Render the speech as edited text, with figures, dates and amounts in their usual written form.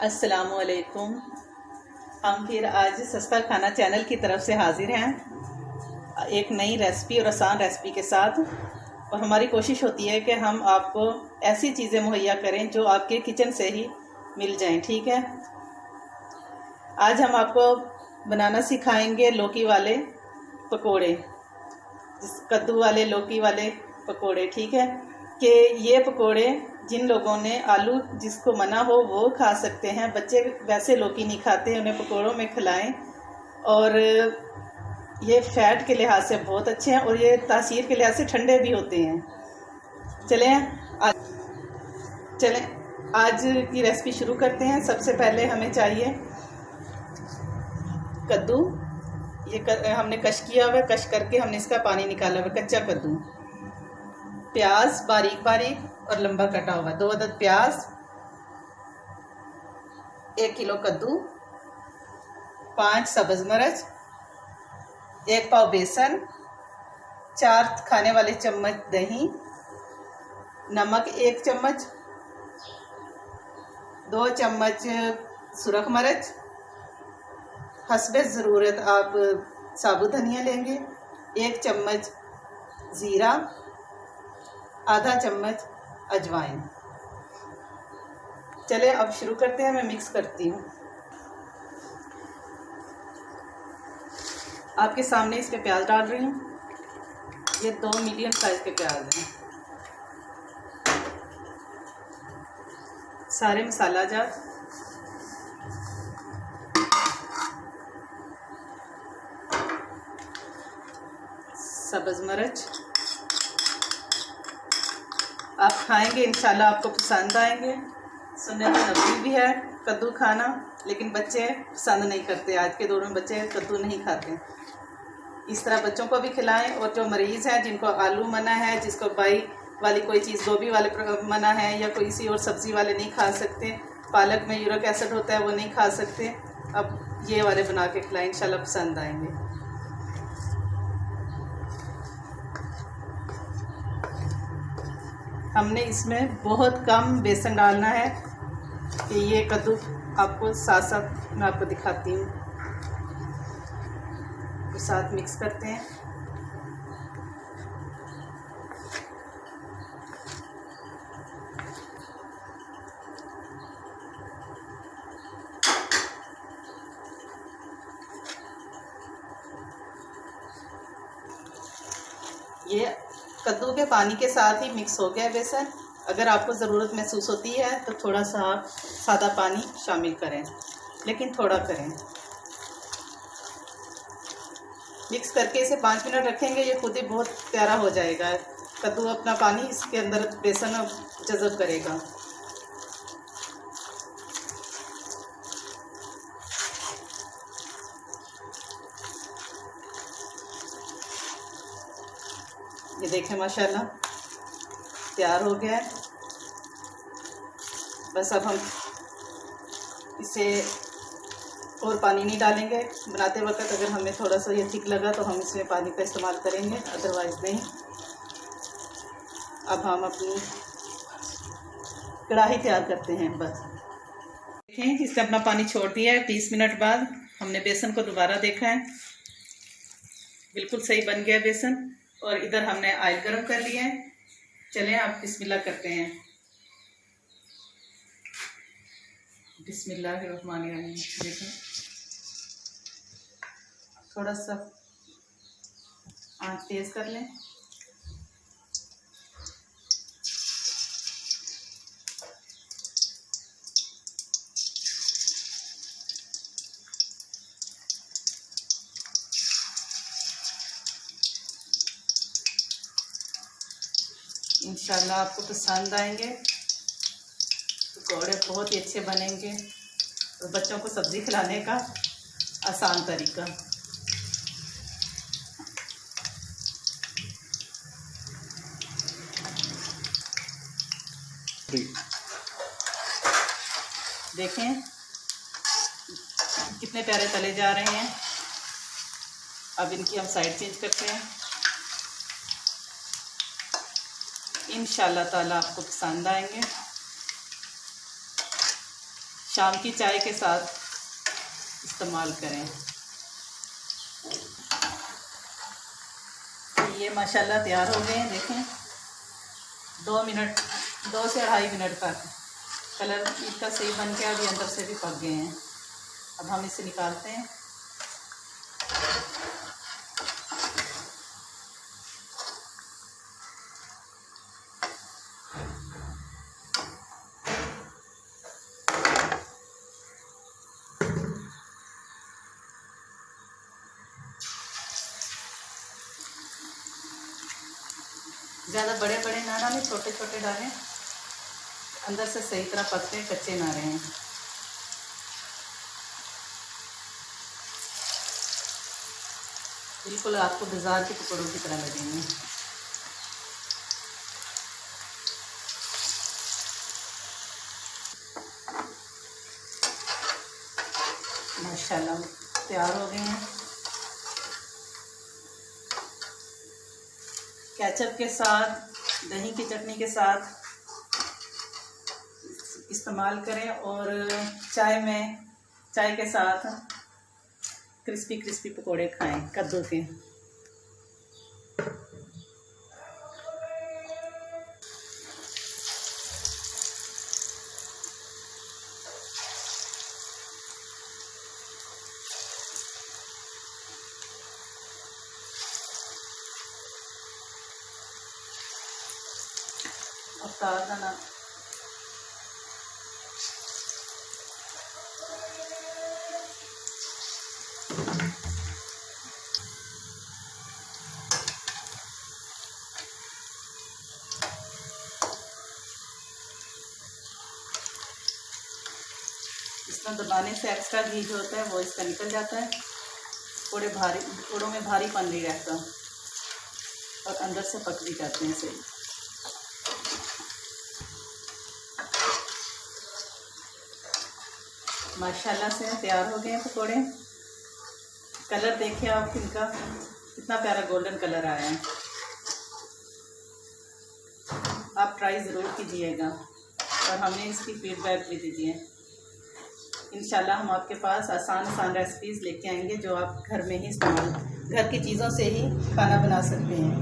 अस्सलामुअलैकुम। हम फिर आज सस्ता खाना चैनल की तरफ से हाजिर हैं एक नई रेसिपी और आसान रेसिपी के साथ। और हमारी कोशिश होती है कि हम आपको ऐसी चीज़ें मुहैया करें जो आपके किचन से ही मिल जाएं। ठीक है, आज हम आपको बनाना सिखाएंगे लौकी वाले पकोड़े, कद्दू वाले लौकी वाले पकोड़े। ठीक है, कि ये पकोड़े जिन लोगों ने आलू जिसको मना हो वो खा सकते हैं। बच्चे वैसे लौकी नहीं खाते, उन्हें पकोड़ों में खिलाएं। और ये फ़ैट के लिहाज से बहुत अच्छे हैं और ये तासीर के लिहाज से ठंडे भी होते हैं। चलें आज की रेसिपी शुरू करते हैं। सबसे पहले हमें चाहिए कद्दू। हमने कश किया हुआ है, कश करके हमने इसका पानी निकाला हुआ, कच्चा कद्दू। प्याज बारीक बारीक और लंबा कटा हुआ, 2 अदद प्याज, 1 किलो कद्दू, 5 सब्ज मिर्च, 1 पाव बेसन, 4 खाने वाले चम्मच दही, नमक 1 चम्मच, 2 चम्मच सुरख मिर्च, हस्बे ज़रूरत आप साबुत धनिया लेंगे, 1 चम्मच ज़ीरा, आधा चम्मच अजवाइन। चले अब शुरू करते हैं। मैं मिक्स करती हूँ। आपके सामने इसके प्याज डाल रही हूँ। ये 2 मीडियम साइज के प्याज हैं। सारे मसाला जात, सब्ज मिर्च, आप खाएंगे इंशाल्लाह आपको पसंद आएंगे। सुन्नत नबी भी है कद्दू खाना, लेकिन बच्चे पसंद नहीं करते। आज के दौर में बच्चे कद्दू नहीं खाते। इस तरह बच्चों को भी खिलाएं। और जो मरीज़ हैं, जिनको आलू मना है, जिसको बाई वाली कोई चीज़ गोभी वाले मना है, या कोई सी और सब्ज़ी वाले नहीं खा सकते, पालक में यूरिक एसिड होता है वो नहीं खा सकते, अब ये वाले बना के खिलाएं, इंशाल्लाह पसंद आएंगे। हमने इसमें बहुत कम बेसन डालना है कि ये कद्दू आपको साथ साथ मैं आपको दिखाती हूँ। तो साथ मिक्स करते हैं। ये कद्दू के पानी के साथ ही मिक्स हो गया बेसन। अगर आपको ज़रूरत महसूस होती है तो थोड़ा सा सादा पानी शामिल करें, लेकिन थोड़ा करें। मिक्स करके इसे 5 मिनट रखेंगे। ये खुद ही बहुत प्यारा हो जाएगा। कद्दू अपना पानी इसके अंदर बेसन जज़ब करेगा। ये देखें माशाल्लाह तैयार हो गया है। बस अब हम इसे और पानी नहीं डालेंगे। बनाते वक्त अगर हमें थोड़ा सा ये थिक लगा तो हम इसमें पानी का इस्तेमाल करेंगे, अदरवाइज़ नहीं। अब हम अपनी कढ़ाई तैयार करते हैं। बस देखें, इसने अपना पानी छोड़ दिया है। 20 मिनट बाद हमने बेसन को दोबारा देखा है, बिल्कुल सही बन गया बेसन। और इधर हमने ऑयल गर्म कर लिया है। चलें आप बिस्मिल्लाह करते हैं। बिस्मिल्लाहिर्रहमानिर्रहीम। देखें, थोड़ा सा आंच तेज कर लें। इंशाल्लाह आपको पसंद आएंगे। पकौड़े बहुत ही अच्छे बनेंगे और बच्चों को सब्ज़ी खिलाने का आसान तरीका। देखें कितने प्यारे तले जा रहे हैं। अब इनकी हम साइड चेंज करते हैं। इंशाल्लाह ताला आपको पसंद आएंगे। शाम की चाय के साथ इस्तेमाल करें। ये माशाल्लाह तैयार हो गए हैं। देखें 2 से 2.5 मिनट तक कलर इसका सही बन गया। अभी अंदर से भी पक गए हैं। अब हम इसे निकालते हैं। ज़्यादा बड़े बड़े ना डालें, छोटे छोटे डालें, अंदर से सही तरह पकते कच्चे ना रहें। बिल्कुल आपको बाजार के पकौड़ों की तरह लगेंगे। माशाल्लाह तैयार हो गए हैं। केचप के साथ, दही की चटनी के साथ इस्तेमाल करें और चाय के साथ क्रिस्पी क्रिस्पी पकोड़े खाएं कद्दू के। और ताज़ा ना इसमें दबाने से एक्स्ट्रा घी जो होता है वो इसका निकल जाता है। पकौड़ों में भारीपन नहीं रहता और अंदर से पक भी जाते हैं सही। माशाल्लाह से तैयार हो गए हैं पकौड़े। कलर देखिए आप इनका कितना प्यारा गोल्डन कलर आया है। आप ट्राई ज़रूर कीजिएगा और हमें इसकी फीडबैक भी दीजिए। इंशाल्लाह हम आपके पास आसान रेसिपीज़ लेके आएंगे जो आप घर में ही घर की चीज़ों से ही खाना बना सकते हैं।